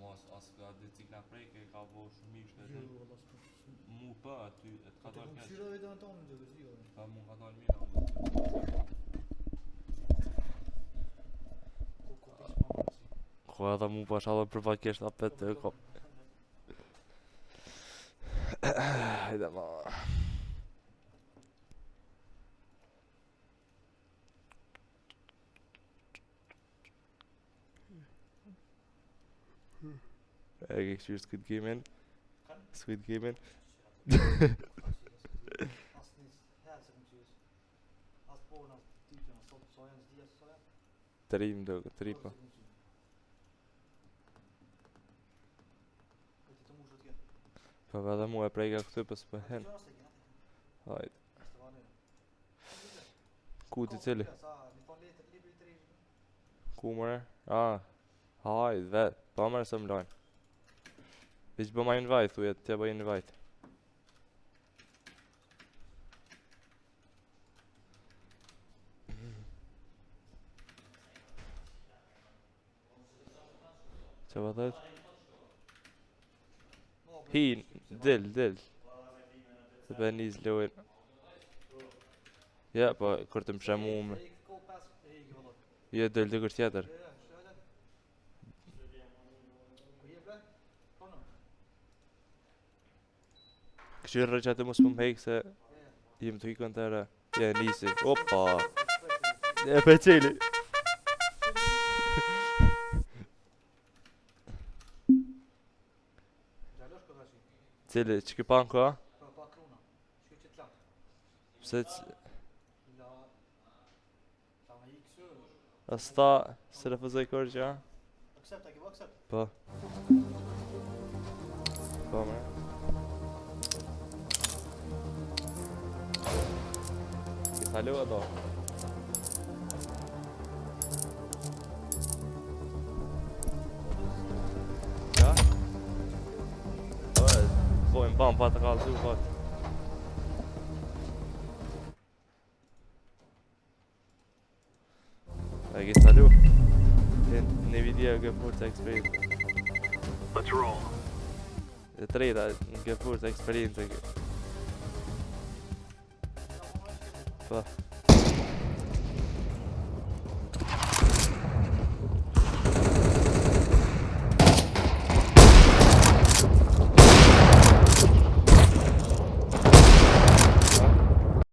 mos as ka dhe cikla prejke ka bo shumë mishë Jo, valla s'ka. mu pa aty e të ka dalë keq. Shira vetë në tonë në gjëgës, jo. Pa mu ka dalë mira mu. Ko edhe mu pa shalë për pakisht apet të ko. Hajde ma. E ke këshirë Squid Game-in? Squid Game-in? Asë njës herë se më qysh. Asë porën, asë typën, asë sojen, s'dija se sojen. Trim do, tri po. Po edhe mu e prejka këtu për s'pë hen. Hajde. Ku t'i cili? Ku mëre? Hajde, vet. Pa mëre se më lajnë. Veç bëma invite, thujet, t'ja bëj invite. Që pa thët? Hin, del. Se për njës lojnë. Ja, po, kur të më shemu me. Ja, del të kërë tjetër. Këshirë që atë mos më hejkë se jem të hikën të ere. Ja, nisi. Opa! E për qeli. Cili, që ki panko, a? Pa kruna. Shkjo që t'la. Pse që... Ta me ikë së. As ta, se refuzoj kërë që, a? Accept, a ki bo accept? Po. Po, mre. Ki falu e do? Ja? Bojmë bam, pa të kalëzu, pat. E ki salu? Në video ke forca experience. Let's roll. E treta, ke forca experience. Po.